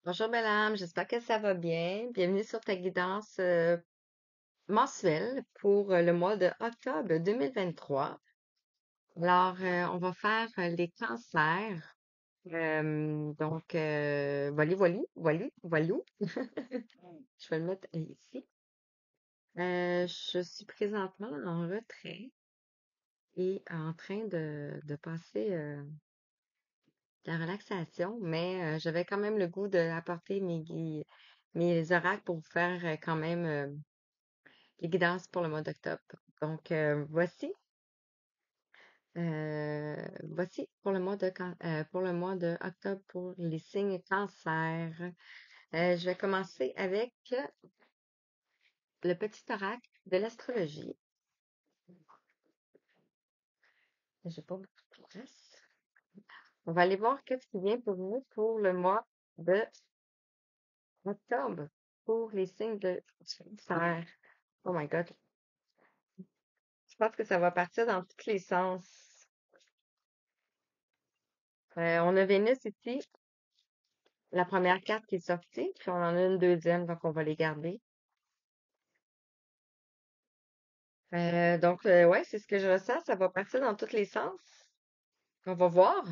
Bonjour Bellam, j'espère que ça va bien. Bienvenue sur ta guidance mensuelle pour le mois de octobre 2023. Alors, on va faire les cancers. Voili, voili, voili, voilou. Je vais le mettre ici. Je suis présentement en retrait et en train de passer la relaxation, mais j'avais quand même le goût d'apporter mes oracles pour vous faire quand même les guidances pour le mois d'octobre. Donc, voici pour le mois pour le mois de octobre pour les signes cancer. Je vais commencer avec le petit oracle de l'astrologie. J'ai pas beaucoup de place. On va aller voir qu'est-ce qui vient pour nous pour le mois de octobre pour les signes de cancer. Oh my God. Je pense que ça va partir dans tous les sens. On a Vénus ici, la première carte qui est sortie, puis on en a une deuxième, donc on va les garder. Ouais, c'est ce que je ressens, ça va partir dans tous les sens. On va voir.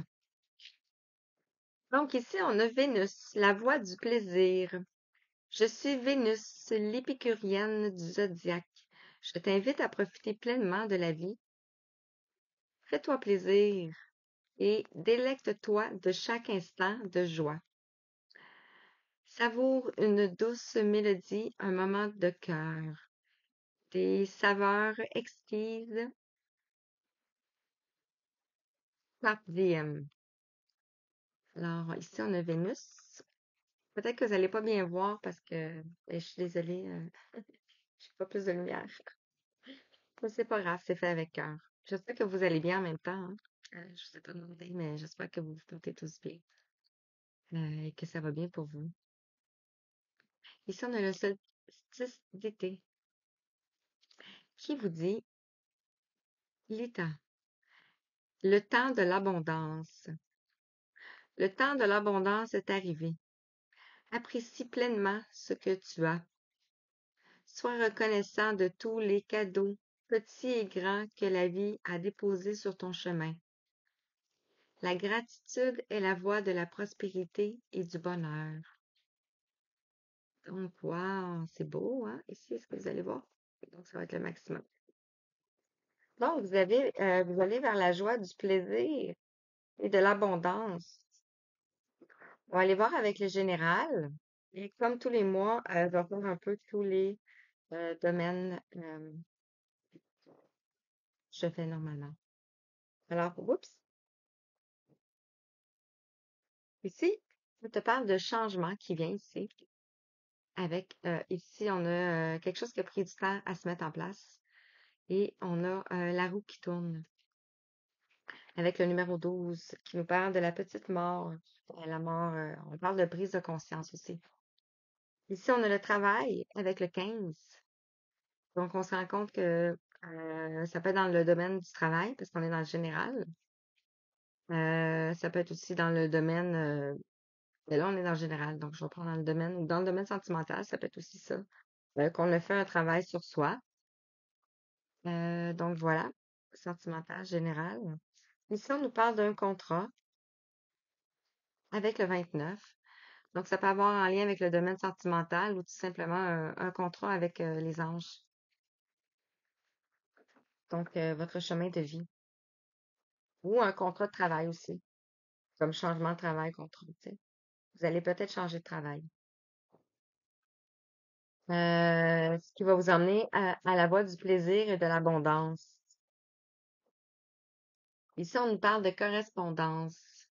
Donc ici, on a Vénus, la voie du plaisir. Je suis Vénus, l'épicurienne du zodiaque. Je t'invite à profiter pleinement de la vie. Fais-toi plaisir et délecte-toi de chaque instant de joie. Savoure une douce mélodie, un moment de cœur. Des saveurs exquises. Carpe diem. Alors, ici, on a Vénus. Peut-être que vous n'allez pas bien voir parce que je suis désolée, j'ai pas plus de lumière. Mais c'est pas grave, c'est fait avec cœur. J'espère que vous allez bien en même temps, hein. Je vous ai pas demandé, mais j'espère que vous vous sentez tous bien et que ça va bien pour vous. Ici, on a le solstice d'été qui vous dit, Lita, le temps de l'abondance. Le temps de l'abondance est arrivé. Apprécie pleinement ce que tu as. Sois reconnaissant de tous les cadeaux, petits et grands, que la vie a déposés sur ton chemin. La gratitude est la voie de la prospérité et du bonheur. Donc, wow, c'est beau, hein? Ici, est-ce que vous allez voir? Donc, ça va être le maximum. Donc, vous allez vers la joie, du plaisir et de l'abondance. On va aller voir avec le général. Et comme tous les mois, je vais voir un peu tous les domaines que je fais normalement. Alors, oups, ici, je te parle de changement qui vient ici. Avec, ici, on a quelque chose qui a pris du temps à se mettre en place. Et on a la roue qui tourne avec le numéro 12 qui nous parle de la petite mort. La mort, on parle de prise de conscience aussi. Ici, on a le travail avec le 15. Donc, on se rend compte que ça peut être dans le domaine du travail, parce qu'on est dans le général. Ça peut être aussi dans le domaine, mais là, on est dans le général, donc je vais prendre dans le domaine, ou dans le domaine sentimental, ça peut être aussi ça. Qu'on a fait un travail sur soi. Donc voilà, sentimental, général. Ici, on nous parle d'un contrat avec le 29. Donc, ça peut avoir un lien avec le domaine sentimental ou tout simplement un contrat avec les anges. Donc, votre chemin de vie. Ou un contrat de travail aussi, comme changement de travail, contrat, tu sais. Vous allez peut-être changer de travail. Ce qui va vous emmener à la voie du plaisir et de l'abondance. Ici, on nous parle de correspondance.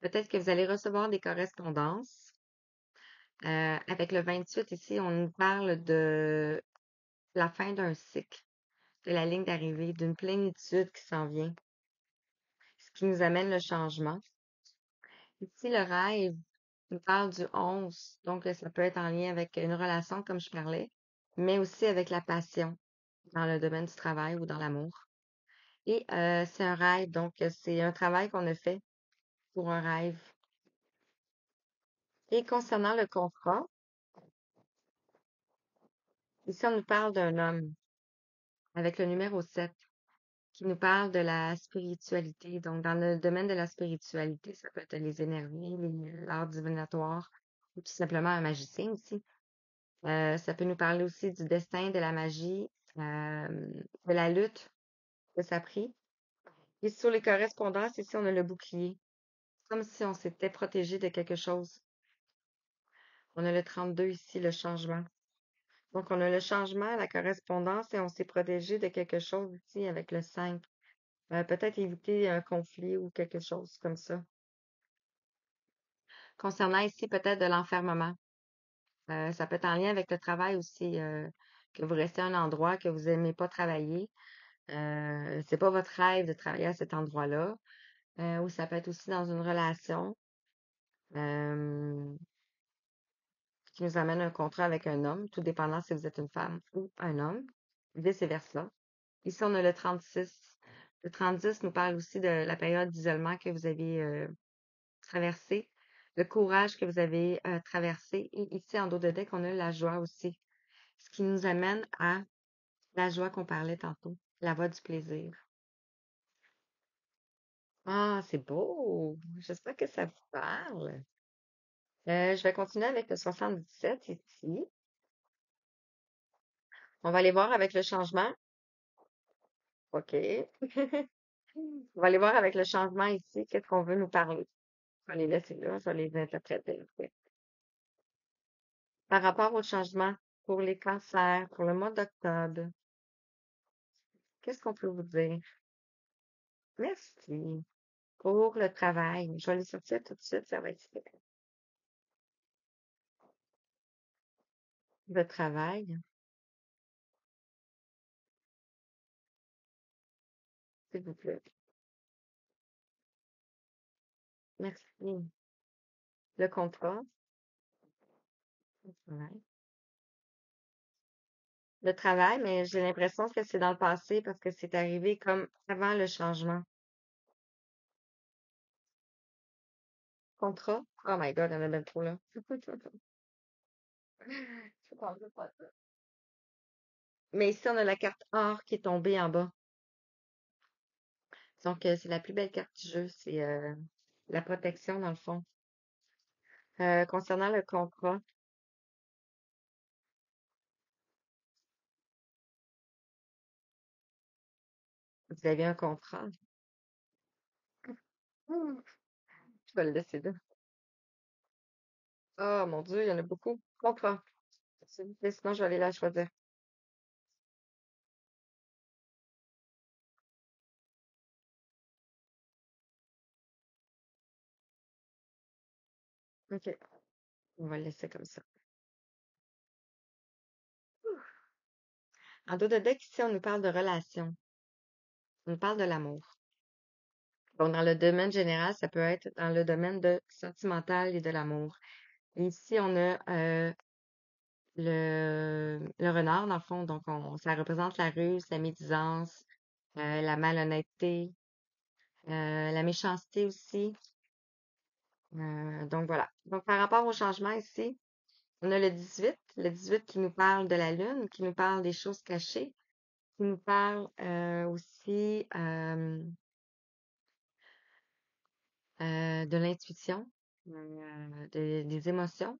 Peut-être que vous allez recevoir des correspondances. Avec le 28 ici, on nous parle de la fin d'un cycle, de la ligne d'arrivée, d'une plénitude qui s'en vient, ce qui nous amène le changement. Ici, le rêve nous parle du 11, donc ça peut être en lien avec une relation, comme je parlais, mais aussi avec la passion dans le domaine du travail ou dans l'amour. Et c'est un rêve, donc c'est un travail qu'on a fait pour un rêve. Et concernant le contrat, ici, on nous parle d'un homme avec le numéro 7 qui nous parle de la spiritualité. Donc, dans le domaine de la spiritualité, ça peut être les énergies, l'art divinatoire, ou tout simplement un magicien aussi. Ça peut nous parler aussi du destin, de la magie, de la lutte que ça a pris. Et sur les correspondances, ici, on a le bouclier. Comme si on s'était protégé de quelque chose. On a le 32 ici, le changement. Donc, on a le changement, la correspondance et on s'est protégé de quelque chose ici avec le 5. Peut-être éviter un conflit ou quelque chose comme ça. Concernant ici, peut-être de l'enfermement. Ça peut être en lien avec le travail aussi, que vous restez à un endroit que vous aimez pas travailler. C'est pas votre rêve de travailler à cet endroit-là. Ou ça peut être aussi dans une relation euh, qui nous amène un contrat avec un homme, tout dépendant si vous êtes une femme ou un homme, vice-versa. Ici, on a le 36. Le 36 nous parle aussi de la période d'isolement que vous avez traversée, le courage que vous avez traversé. Et ici, en dos de deck, on a la joie aussi. Ce qui nous amène à la joie qu'on parlait tantôt, la voie du plaisir. Ah, c'est beau! J'espère que ça vous parle. Je vais continuer avec le 77 ici. On va aller voir avec le changement. OK. On va aller voir avec le changement ici, qu'est-ce qu'on veut nous parler. Je vais les laisser là, je vais les interpréter. Ok. Par rapport au changement pour les cancers, pour le mois d'octobre, qu'est-ce qu'on peut vous dire? Merci. Pour le travail, je vais les sortir tout de suite, ça va être le travail, s'il vous plaît. Merci. Le contrat, le travail. Le travail, mais j'ai l'impression que c'est dans le passé parce que c'est arrivé comme avant le changement. Contrat? Oh my God, il y en a même trop là. Je comprends pas ça. Mais ici, on a la carte or qui est tombée en bas. Donc, c'est la plus belle carte du jeu. C'est la protection, dans le fond. Concernant le contrat, vous avez un contrat. Hmm, je vais le laisser là. Oh mon Dieu, il y en a beaucoup. Contrat. S'il vous plaît, sinon, je vais aller la choisir. OK. On va le laisser comme ça. En dos de deck, ici, on nous parle de relations. On nous parle de l'amour. Donc, dans le domaine général, ça peut être dans le domaine de sentimental et de l'amour. Et ici, on a le renard, dans le fond. Donc, ça représente la ruse, la médisance, la malhonnêteté, la méchanceté aussi. Donc, voilà. Donc, par rapport au changement ici, on a le 18 qui nous parle de la lune, qui nous parle des choses cachées, qui nous parle aussi de l'intuition, des émotions.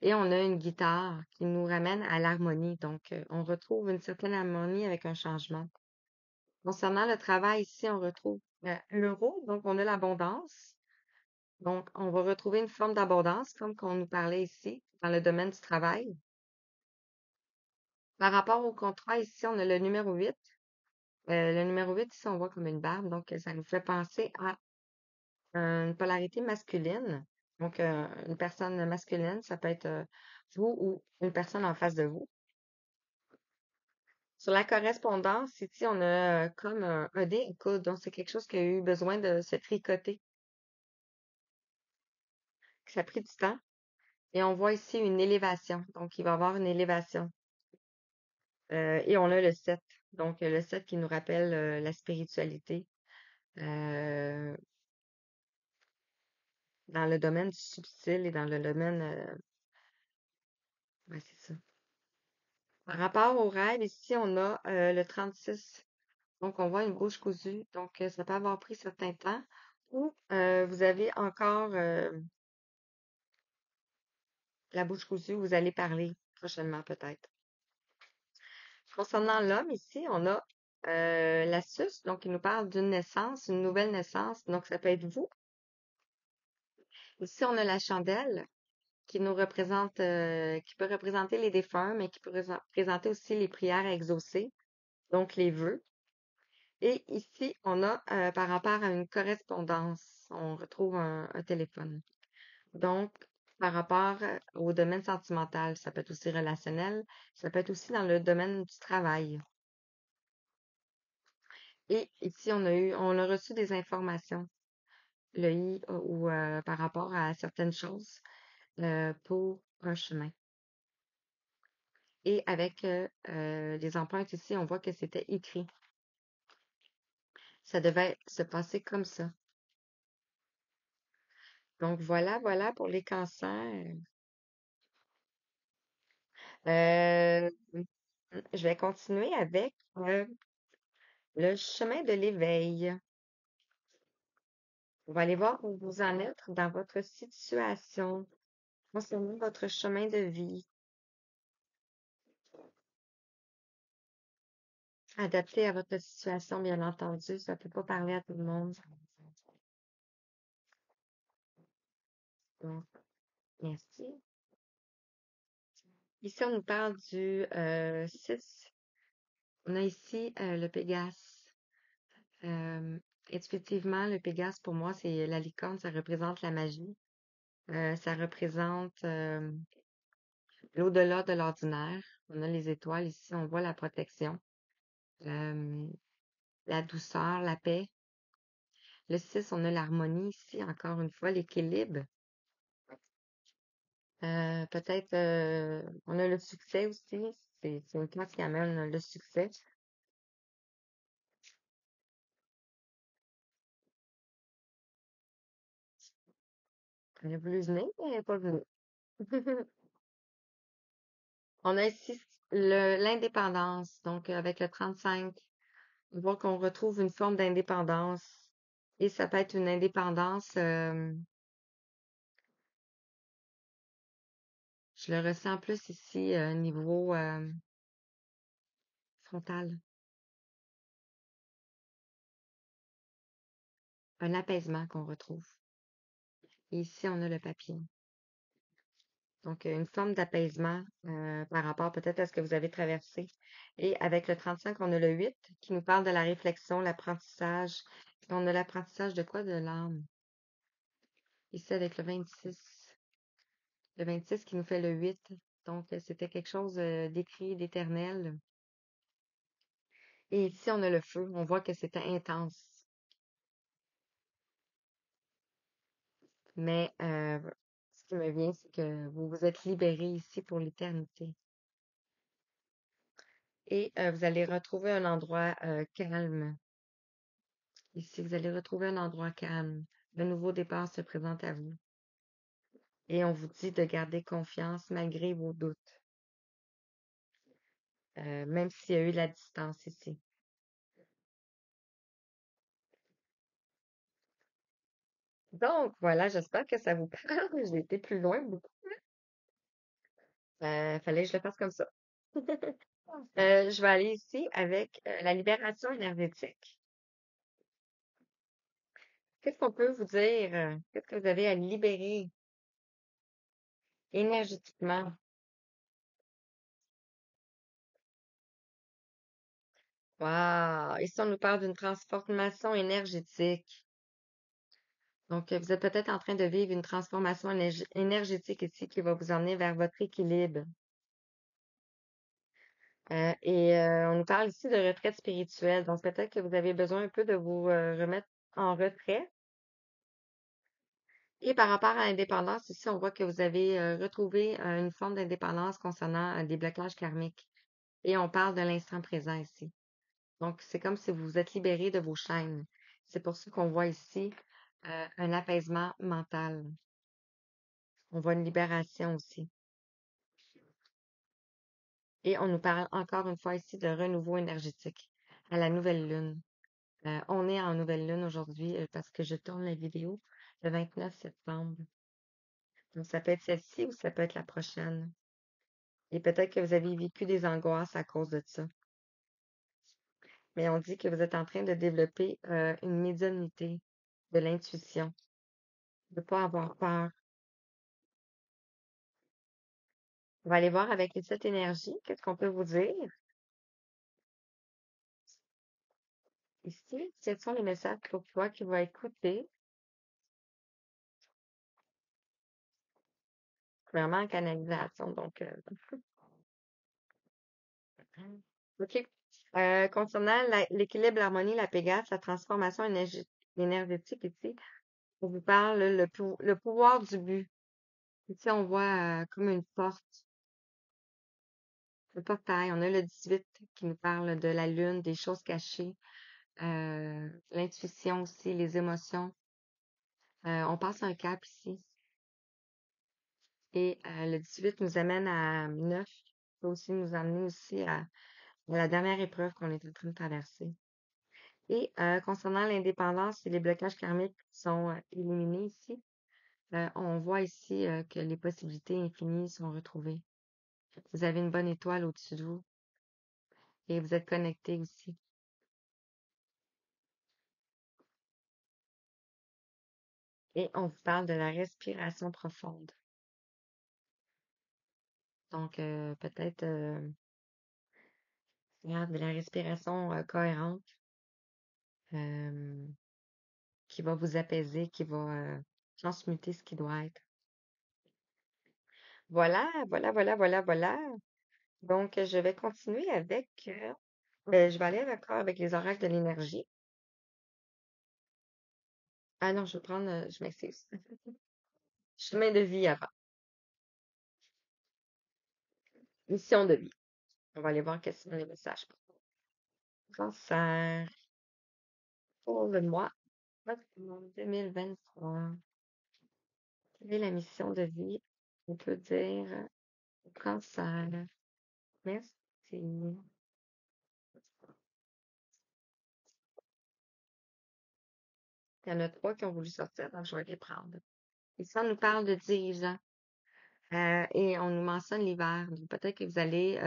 Et on a une guitare qui nous ramène à l'harmonie. Donc, on retrouve une certaine harmonie avec un changement. Concernant le travail, ici, on retrouve l'euro. Donc, on a l'abondance. Donc, on va retrouver une forme d'abondance, comme qu'on nous parlait ici, dans le domaine du travail. Par rapport au contrat, ici, on a le numéro 8. Le numéro 8, ici, on voit comme une barbe. Donc, ça nous fait penser à une polarité masculine. Donc, une personne masculine, ça peut être vous ou une personne en face de vous. Sur la correspondance, ici, on a comme un dé à coudre. Donc, c'est quelque chose qui a eu besoin de se tricoter, que ça a pris du temps. Et on voit ici une élévation. Donc, il va y avoir une élévation. Et on a le 7. Donc, le 7 qui nous rappelle la spiritualité. Euh, dans le domaine du subtil et dans le domaine... ouais, c'est ça. Par rapport au rêve, ici, on a le 36. Donc, on voit une bouche cousue. Donc, ça peut avoir pris certain temps. Ou vous avez encore la bouche cousue, vous allez parler prochainement peut-être. Concernant l'homme, ici, on a l'astuce. Donc, il nous parle d'une naissance, une nouvelle naissance. Donc, ça peut être vous. Ici, on a la chandelle qui nous représente, qui peut représenter les défunts, mais qui peut présenter aussi les prières à exaucer, donc les vœux. Et ici, on a, par rapport à une correspondance, on retrouve un téléphone. Donc, par rapport au domaine sentimental, ça peut être aussi relationnel, ça peut être aussi dans le domaine du travail. Et ici, on a reçu des informations, le I ou par rapport à certaines choses pour un chemin. Et avec les empreintes ici, on voit que c'était écrit. Ça devait se passer comme ça. Donc voilà pour les cancers. Euh, je vais continuer avec le chemin de l'éveil. On va aller voir où vous en êtes dans votre situation concernant votre chemin de vie, adapté à votre situation, bien entendu. Ça ne peut pas parler à tout le monde. Donc, merci. Ici, on nous parle du 6. On a ici le Pégase. Intuitivement, le Pégase, pour moi, c'est la licorne, ça représente la magie. Ça représente l'au-delà de l'ordinaire. On a les étoiles ici, on voit la protection, euh, la douceur, la paix. Le 6, on a l'harmonie ici, encore une fois, l'équilibre. Peut-être, on a le succès aussi. C'est une carte qui amène le succès. Elle a voulu venir, mais elle n'est pas venue. On a ici l'indépendance. Donc, avec le 35, on voit qu'on retrouve une forme d'indépendance. Et ça peut être une indépendance, je le ressens plus ici, niveau frontal. Un apaisement qu'on retrouve. Et ici, on a le papier. Donc, une forme d'apaisement par rapport peut-être à ce que vous avez traversé. Et avec le 35, on a le 8 qui nous parle de la réflexion, l'apprentissage. On a l'apprentissage de quoi? De l'âme. Ici, avec le 26. Le 26 qui nous fait le 8. Donc, c'était quelque chose d'écrit, d'éternel. Et ici, on a le feu. On voit que c'était intense. Mais ce qui me vient, c'est que vous vous êtes libéré ici pour l'éternité. Et vous allez retrouver un endroit calme. Ici, vous allez retrouver un endroit calme. Le nouveau départ se présente à vous. Et on vous dit de garder confiance malgré vos doutes, même s'il y a eu la distance ici. Donc, voilà, j'espère que ça vous parle. J'ai été plus loin beaucoup. Fallait que je le fasse comme ça. Je vais aller ici avec la libération énergétique. Qu'est-ce qu'on peut vous dire? Qu'est-ce que vous avez à libérer énergétiquement? Wow! Ici, on nous parle d'une transformation énergétique. Donc, vous êtes peut-être en train de vivre une transformation énergétique ici qui va vous emmener vers votre équilibre. On nous parle ici de retraite spirituelle. Donc, peut-être que vous avez besoin un peu de vous remettre en retrait. Et par rapport à l'indépendance, ici, on voit que vous avez retrouvé une forme d'indépendance concernant des blocages karmiques. Et on parle de l'instant présent ici. Donc, c'est comme si vous vous êtes libéré de vos chaînes. C'est pour ça qu'on voit ici un apaisement mental. On voit une libération aussi. Et on nous parle encore une fois ici de renouveau énergétique à la nouvelle lune. On est en nouvelle lune aujourd'hui parce que je tourne la vidéo le 29 septembre. Donc, ça peut être celle-ci ou ça peut être la prochaine. Et peut-être que vous avez vécu des angoisses à cause de ça. Mais on dit que vous êtes en train de développer une médiumnité, de l'intuition, de ne pas avoir peur. On va aller voir avec cette énergie, qu'est-ce qu'on peut vous dire ici. Quels sont les messages pour toi qui va écouter, vraiment en canalisation. Donc, OK. Concernant l'équilibre, l'harmonie, la Pégase, la transformation énergétique ici, on vous parle le pouvoir du but. Ici, on voit comme une porte, le portail. On a le 18 qui nous parle de la lune, des choses cachées, l'intuition aussi, les émotions. On passe un cap ici. Et le 18 nous amène à 9. Il peut aussi nous amener aussi à la dernière épreuve qu'on est en train de traverser. Et concernant l'indépendance et les blocages karmiques qui sont éliminés ici, on voit ici que les possibilités infinies sont retrouvées. Vous avez une bonne étoile au-dessus de vous et vous êtes connecté aussi. Et on vous parle de la respiration profonde. Donc, peut-être faire de la respiration cohérente euh, qui va vous apaiser, qui va transmuter ce qui doit être. Voilà, voilà, voilà, voilà, voilà. Donc, je vais continuer avec, je vais aller encore avec les oracles de l'énergie. Ah non, je vais prendre, je m'excuse. Chemin de vie avant. Mission de vie. On va aller voir quels sont les messages. Cancer pour le mois de 2023. Quelle est la mission de vie? On peut dire cancer. Merci. Il y en a trois qui ont voulu sortir, donc je vais les prendre. Ici, on nous parle de dirigeants et on nous mentionne l'hiver. Donc, peut-être que vous allez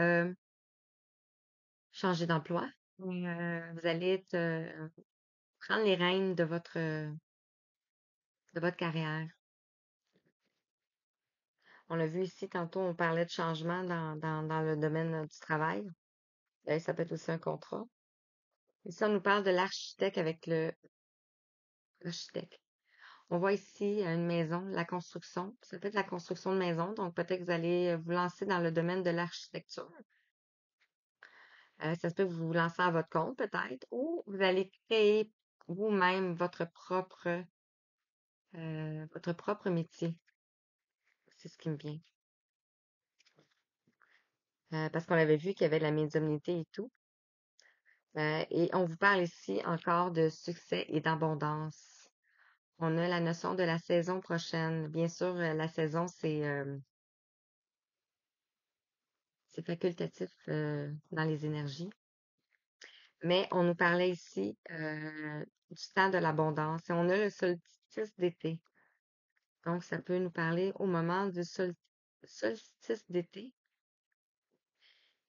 changer d'emploi. Vous allez prendre les rênes de votre carrière. On l'a vu ici, tantôt, on parlait de changement dans le domaine du travail. Ça peut être aussi un contrat. Ici, on nous parle de l'architecte avec l'architecte. On voit ici une maison, la construction. Ça peut être la construction de maison, donc peut-être que vous allez vous lancer dans le domaine de l'architecture. Ça se peut que vous vous lancez à votre compte, peut-être, ou vous allez créer vous-même votre propre métier. C'est ce qui me vient. Parce qu'on avait vu qu'il y avait de la médiumnité et tout. Et on vous parle ici encore de succès et d'abondance. On a la notion de la saison prochaine. Bien sûr, la saison, c'est facultatif dans les énergies. Mais on nous parlait ici du temps de l'abondance. Et on a le solstice d'été. Donc, ça peut nous parler au moment du solstice d'été.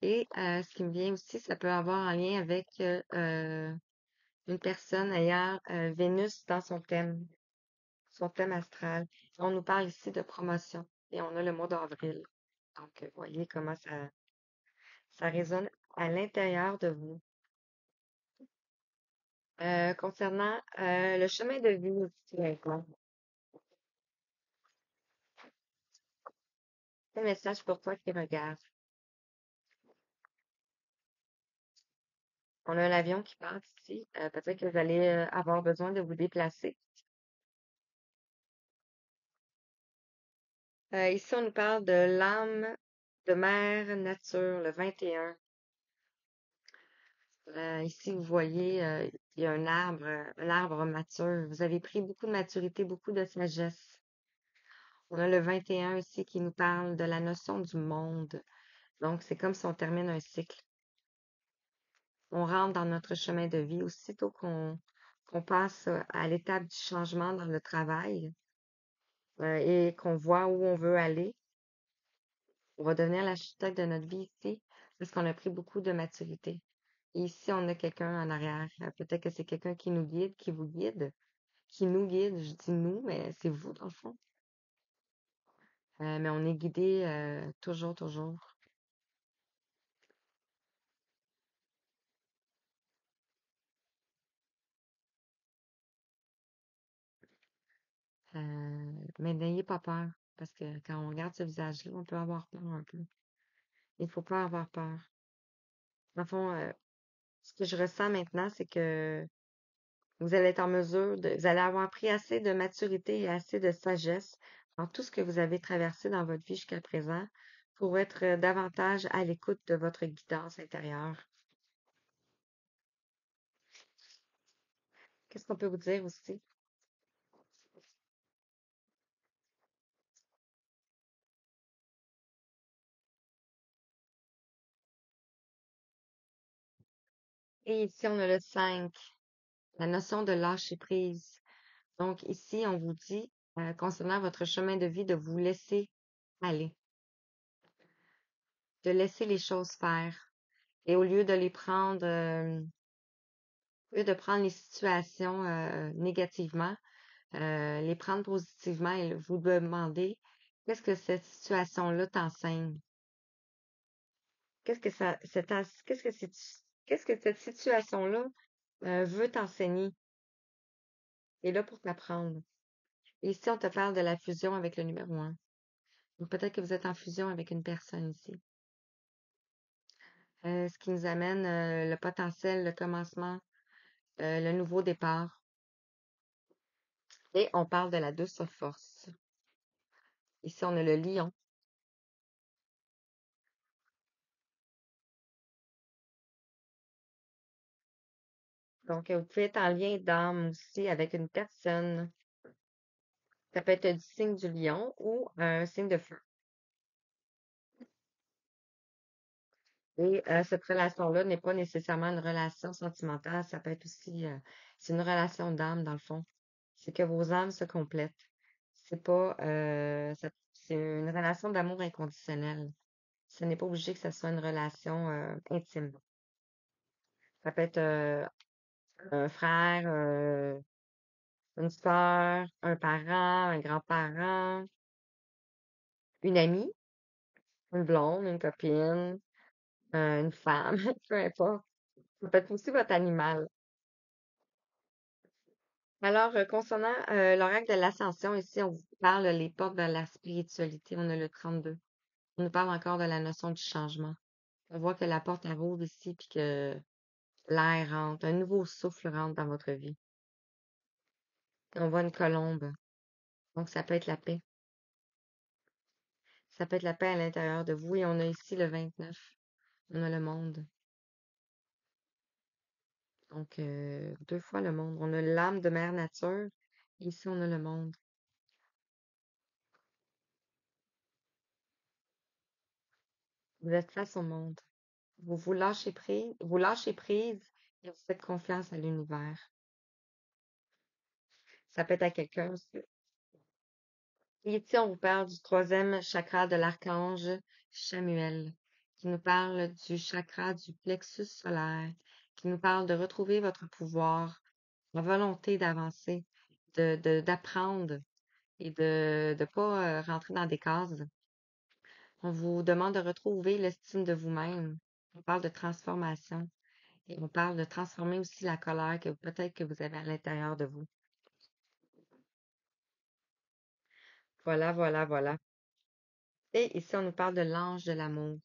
Et ce qui me vient aussi, ça peut avoir un lien avec une personne ayant Vénus dans son thème astral. On nous parle ici de promotion et on a le mois d'avril. Donc, vous voyez comment ça résonne à l'intérieur de vous. Concernant le chemin de vie aussi, maintenant. Un message pour toi qui regarde. On a l'avion qui part ici. Peut-être que vous allez avoir besoin de vous déplacer. Ici, on nous parle de l'âme de mère nature, le 21. Ici, vous voyez Il y a un arbre mature. Vous avez pris beaucoup de maturité, beaucoup de sagesse. On a le 21 aussi qui nous parle de la notion du monde. Donc, c'est comme si on termine un cycle. On rentre dans notre chemin de vie aussitôt qu'on passe à l'étape du changement dans le travail et qu'on voit où on veut aller. On va devenir l'architecte de notre vie ici parce qu'on a pris beaucoup de maturité. Et ici, on a quelqu'un en arrière. Peut-être que c'est quelqu'un qui nous guide, qui vous guide, qui nous guide. Je dis nous, mais c'est vous dans le fond. Mais on est guidé toujours, toujours. Mais n'ayez pas peur parce que quand on regarde ce visage-là, on peut avoir peur un peu. Il faut pas avoir peur. Dans le fond, ce que je ressens maintenant, c'est que vous allez être en mesure vous allez avoir pris assez de maturité et assez de sagesse dans tout ce que vous avez traversé dans votre vie jusqu'à présent pour être davantage à l'écoute de votre guidance intérieure. Qu'est-ce qu'on peut vous dire aussi? Et ici, on a le 5, la notion de lâcher prise. Donc, ici, on vous dit, concernant votre chemin de vie, de vous laisser aller, de laisser les choses faire. Et au lieu de les prendre, au lieu de prendre les situations négativement, les prendre positivement et vous demander qu'est-ce que cette situation-là t'enseigne? Qu'est-ce que ça, qu'est-ce que cette situation-là veut t'enseigner? Et là pour t'apprendre. Et ici, on te parle de la fusion avec le numéro un. Donc peut-être que vous êtes en fusion avec une personne ici. Ce qui nous amène le potentiel, le commencement, le nouveau départ. Et on parle de la douce force. Ici, on a le lion. Donc, vous pouvez être en lien d'âme aussi avec une personne. Ça peut être du signe du lion ou un signe de feu. Et cette relation-là n'est pas nécessairement une relation sentimentale, ça peut être aussi, c'est une relation d'âme dans le fond. C'est que vos âmes se complètent. C'est pas, c'est une relation d'amour inconditionnel. Ce n'est pas obligé que ça soit une relation intime. Ça peut être un frère, une sœur, un parent, un grand-parent, une amie, une blonde, une copine, une femme, peu importe. Ça peut être aussi votre animal. Alors, concernant l'oracle de l'ascension, ici, on vous parle les portes de la spiritualité. On a le 32. On nous parle encore de la notion du changement. On voit que la porte elle rouvre ici, puis que l'air rentre, un nouveau souffle rentre dans votre vie. On voit une colombe. Donc, ça peut être la paix. Ça peut être la paix à l'intérieur de vous. Et on a ici le 29. On a le monde. Donc, deux fois le monde. On a l'âme de mère nature. Et ici, on a le monde. Vous êtes face au monde. Vous lâchez prise et vous faites confiance à l'univers. Ça peut être à quelqu'un aussi. Et ici, on vous parle du troisième chakra de l'archange Chamuel, qui nous parle du chakra du plexus solaire, qui nous parle de retrouver votre pouvoir, la volonté d'avancer, d'apprendre et de ne pas rentrer dans des cases. On vous demande de retrouver l'estime de vous-même. On parle de transformation et on parle de transformer aussi la colère que peut-être que vous avez à l'intérieur de vous. Voilà, voilà, voilà. Et ici, on nous parle de l'ange de l'amour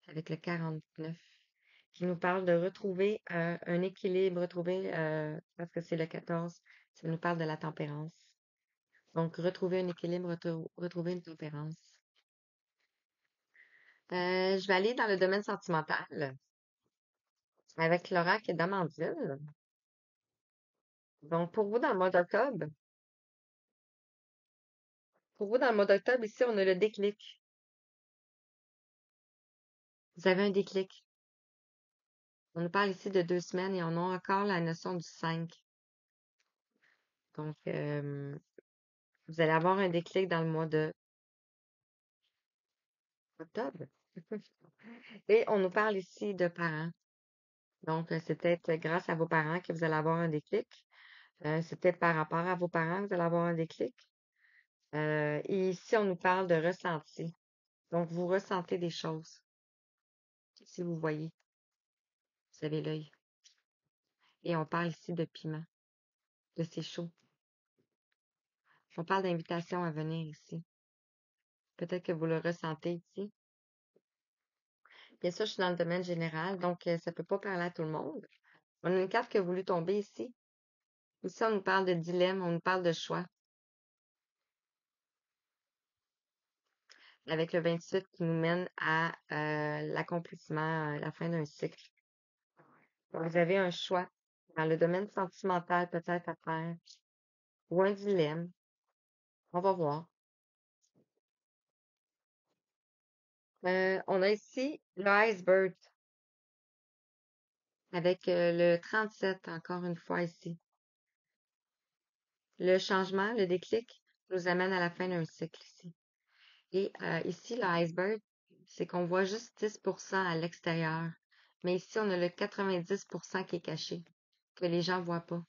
avec le 49 qui nous parle de retrouver un équilibre, retrouver, parce que c'est le 14, ça nous parle de la tempérance. Donc, retrouver un équilibre, retrouver une tempérance. Je vais aller dans le domaine sentimental. avec l'oracle d'Amandine. Donc, pour vous, dans le mois d'octobre, ici, on a le déclic. Vous avez un déclic. On nous parle ici de 2 semaines et on a encore la notion du 5. Donc, vous allez avoir un déclic dans le mois de octobre. Et on nous parle ici de parents. Donc, c'est peut-être grâce à vos parents que vous allez avoir un déclic. C'est peut-être par rapport à vos parents que vous allez avoir un déclic. Et ici, on nous parle de ressenti. Donc, vous ressentez des choses. Si vous voyez, vous avez l'œil. Et on parle ici de piment, de ces chaud. On parle d'invitation à venir ici. Peut-être que vous le ressentez ici. Bien sûr, je suis dans le domaine général, donc ça peut pas parler à tout le monde. On a une carte qui a voulu tomber ici. Ici, on nous parle de dilemme, on nous parle de choix. Avec le 28 qui nous mène à l'accomplissement, la fin d'un cycle. Donc, vous avez un choix dans le domaine sentimental peut-être à faire, ou un dilemme. On va voir. On a ici le iceberg avec le 37 encore une fois ici. Le changement, le déclic, nous amène à la fin d'un cycle ici. Et ici, le iceberg, c'est qu'on voit juste 10% à l'extérieur. Mais ici, on a le 90% qui est caché, que les gens voient pas.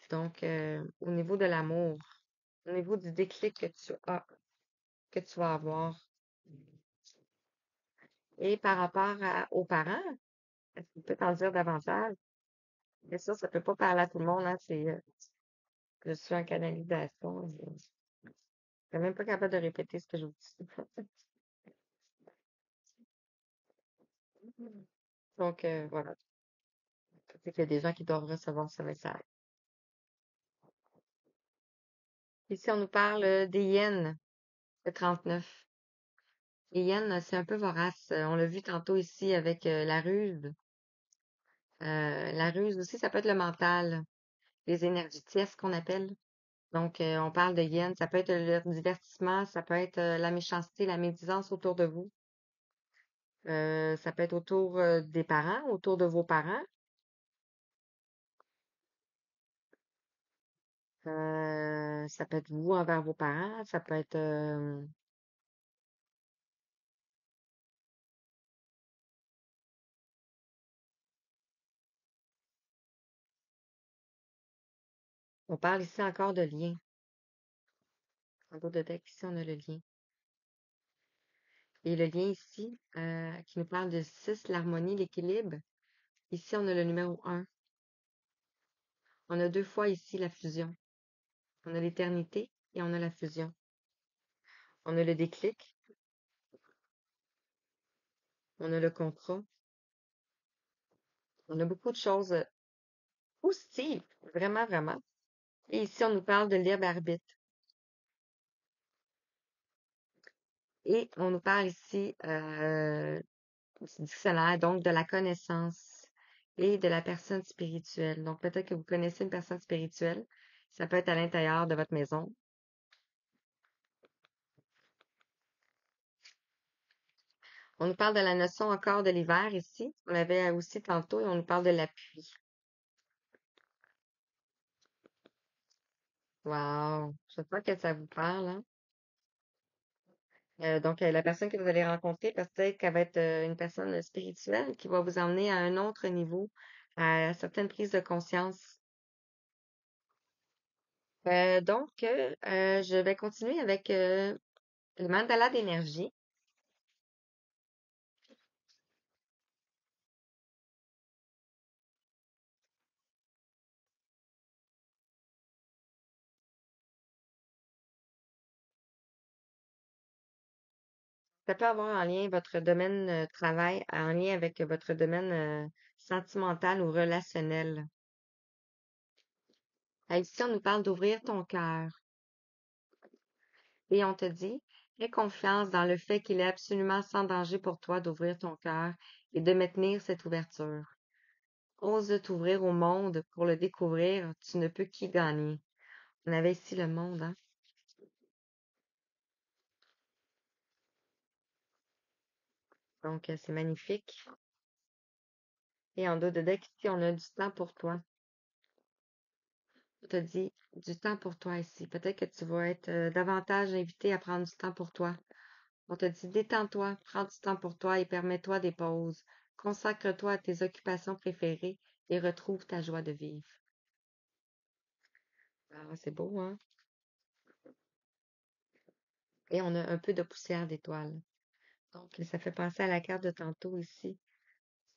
Donc, au niveau de l'amour, au niveau du déclic que tu vas avoir. Et par rapport aux parents, est-ce que tu peux t'en dire davantage? Bien sûr, ça peut pas parler à tout le monde, hein, je suis en canalisation. Je suis même pas capable de répéter ce que je vous dis. Donc, voilà. C'est qu'il y a des gens qui doivent recevoir ce message. Ici, on nous parle des hyènes, le 39. Les hyènes, c'est un peu vorace. On l'a vu tantôt ici avec la ruse. La ruse aussi, ça peut être le mental, les énergies tièces qu'on appelle. Donc, on parle de hyènes. Ça peut être le divertissement, ça peut être la méchanceté, la médisance autour de vous. Ça peut être autour des parents, autour de vos parents. Ça peut être vous envers vos parents. Ça peut être... on parle ici encore de lien. En dos de deck, ici, on a le lien. Et le lien ici, qui nous parle de 6, l'harmonie, l'équilibre. Ici, on a le numéro 1. On a 2 fois ici la fusion. On a l'éternité et on a la fusion. On a le déclic, on a le contrat. On a beaucoup de choses positives, vraiment, vraiment. Et ici, on nous parle de libre arbitre. Et on nous parle ici du dictionnaire, donc de la connaissance et de la personne spirituelle. Donc, peut-être que vous connaissez une personne spirituelle. Ça peut être à l'intérieur de votre maison. On nous parle de la notion encore de l'hiver ici. On l'avait aussi tantôt et on nous parle de la pluie. Wow! J'espère que ça vous parle, hein? Donc, la personne que vous allez rencontrer, peut-être qu'elle va être une personne spirituelle qui va vous emmener à un autre niveau, à certaines prises de conscience. Je vais continuer avec le mandala d'énergie. Ça peut avoir en lien votre domaine travail, en lien avec votre domaine sentimental ou relationnel. Ici, on nous parle d'ouvrir ton cœur. Et on te dit, aie confiance dans le fait qu'il est absolument sans danger pour toi d'ouvrir ton cœur et de maintenir cette ouverture. Ose t'ouvrir au monde pour le découvrir, tu ne peux qu'y gagner. On avait ici le monde, hein? Donc, c'est magnifique. Et en dos de deck, ici, on a du temps pour toi. On te dit du temps pour toi ici. Peut-être que tu vas être davantage invité à prendre du temps pour toi. On te dit détends-toi, prends du temps pour toi et permets-toi des pauses. Consacre-toi à tes occupations préférées et retrouve ta joie de vivre. Ah, c'est beau, hein? Et on a un peu de poussière d'étoiles. Donc, ça fait penser à la carte de tantôt ici.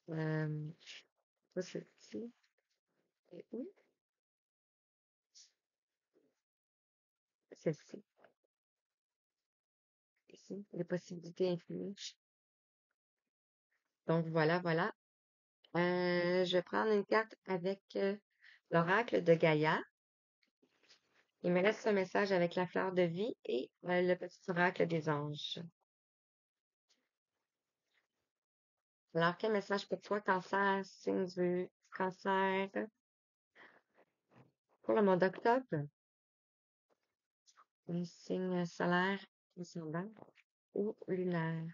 Euh, ça, c'est ici. Et où? Celle-ci. Ici. Les possibilités infinies. Donc, voilà, voilà. Je vais prendre une carte avec l'oracle de Gaïa. Il me reste un message avec la fleur de vie et le petit oracle des anges. Alors, quel message pour toi, cancer, signe du cancer, pour le mois d'octobre? Un signe solaire, ascendant ou lunaire?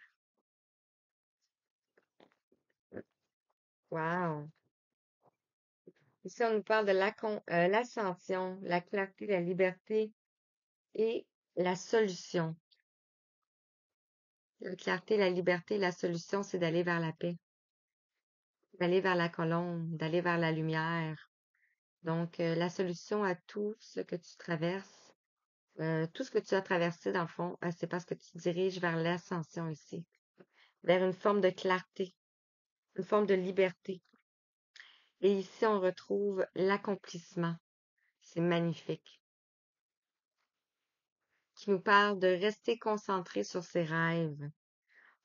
Wow! Ici, on nous parle de l'ascension, la clarté, la liberté et la solution. La clarté, la liberté, la solution, c'est d'aller vers la paix, d'aller vers la colombe, d'aller vers la lumière. Donc, la solution à tout ce que tu traverses, tout ce que tu as traversé, dans le fond, c'est parce que tu te diriges vers l'ascension ici, vers une forme de clarté, une forme de liberté. Et ici, on retrouve l'accomplissement. C'est magnifique. Qui nous parle de rester concentré sur ses rêves.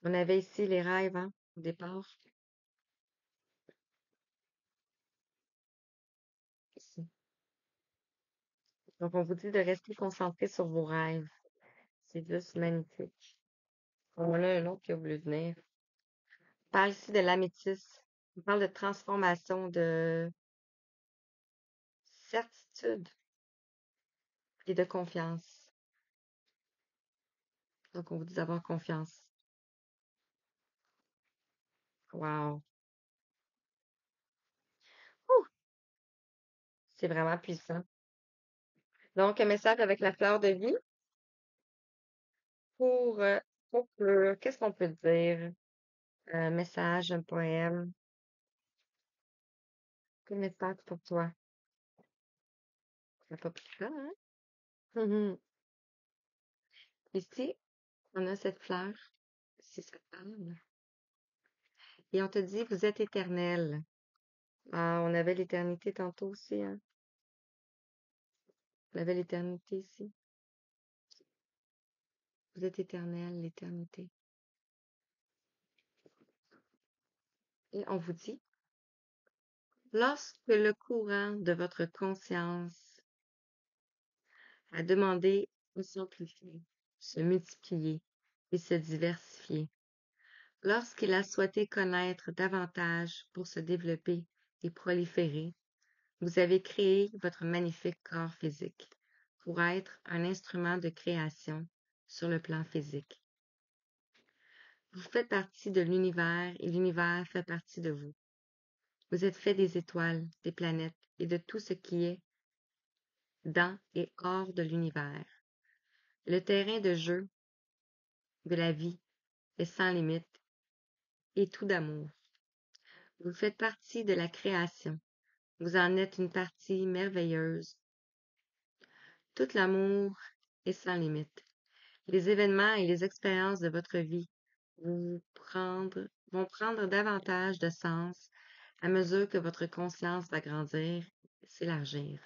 On avait ici les rêves, hein, au départ. Ici. Donc, on vous dit de rester concentré sur vos rêves. C'est juste magnifique. On a un autre qui a voulu venir. On parle ici de l'améthyste. On parle de transformation, de certitude et de confiance. Donc, on vous dit d'avoir confiance. Wow. Ouh, c'est vraiment puissant. Donc, un message avec la fleur de vie pour conclure. Qu'est-ce qu'on peut dire? Un message, un poème. Quel message pour toi? Ça n'a pas pris ça, hein? Mhm. Ici, on a cette fleur, si ça te parle. Et on te dit, vous êtes éternel. Ah, on avait l'éternité tantôt aussi, hein? On avait l'éternité ici. Vous êtes éternel, l'éternité. Et on vous dit, lorsque le courant de votre conscience a demandé de s'amplifier, se multiplier et se diversifier, lorsqu'il a souhaité connaître davantage pour se développer et proliférer, vous avez créé votre magnifique corps physique pour être un instrument de création sur le plan physique. Vous faites partie de l'univers et l'univers fait partie de vous. Vous êtes fait des étoiles, des planètes et de tout ce qui est dans et hors de l'univers. Le terrain de jeu de la vie est sans limite et tout d'amour. Vous faites partie de la création. Vous en êtes une partie merveilleuse. Tout l'amour est sans limite. Les événements et les expériences de votre vie vont prendre davantage de sens à mesure que votre conscience va grandir et s'élargir.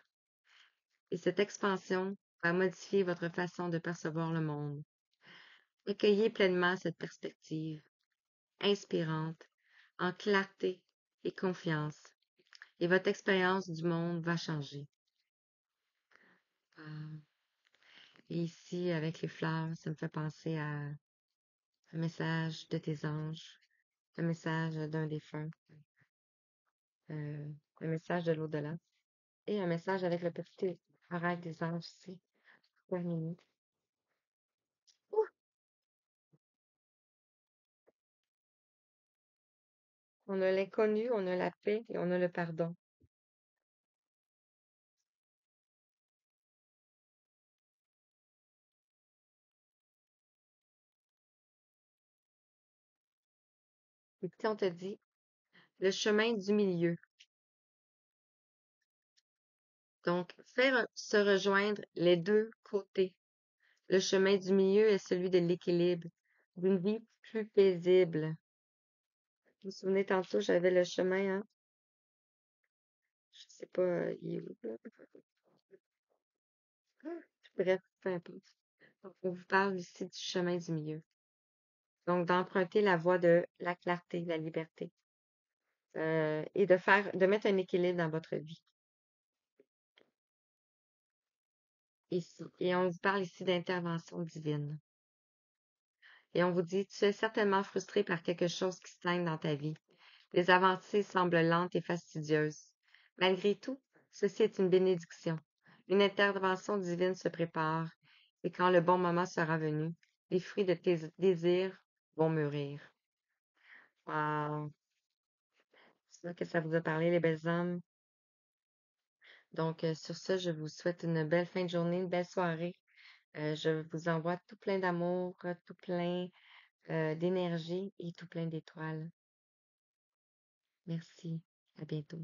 Et cette expansion va modifier votre façon de percevoir le monde. Accueillez pleinement cette perspective inspirante, en clarté et confiance, et votre expérience du monde va changer. Ah, et ici, avec les fleurs, ça me fait penser à un message de tes anges, un message d'un défunt. euh, un message de l'au-delà et un message avec le petit oracle des anges aussi. Terminé. Ouh! On a l'inconnu, on a la paix et on a le pardon. Et puis on te dit le chemin du milieu. Donc, faire se rejoindre les deux côtés. Le chemin du milieu est celui de l'équilibre, d'une vie plus paisible. Vous vous souvenez, tantôt, j'avais le chemin, hein? Je sais pas, il est où, là? Bref, peu importe. Donc, on vous parle ici du chemin du milieu. Donc, d'emprunter la voie de la clarté, de la liberté, et de mettre un équilibre dans votre vie. Ici. Et on vous parle ici d'intervention divine. Et on vous dit, tu es certainement frustré par quelque chose qui stagne dans ta vie. Les avancées semblent lentes et fastidieuses. Malgré tout, ceci est une bénédiction. Une intervention divine se prépare, et quand le bon moment sera venu, les fruits de tes désirs vont mûrir. Wow! J'espère que ça vous a parlé, les belles âmes. Donc, sur ce, je vous souhaite une belle fin de journée, une belle soirée. Je vous envoie tout plein d'amour, tout plein d'énergie et tout plein d'étoiles. Merci. À bientôt.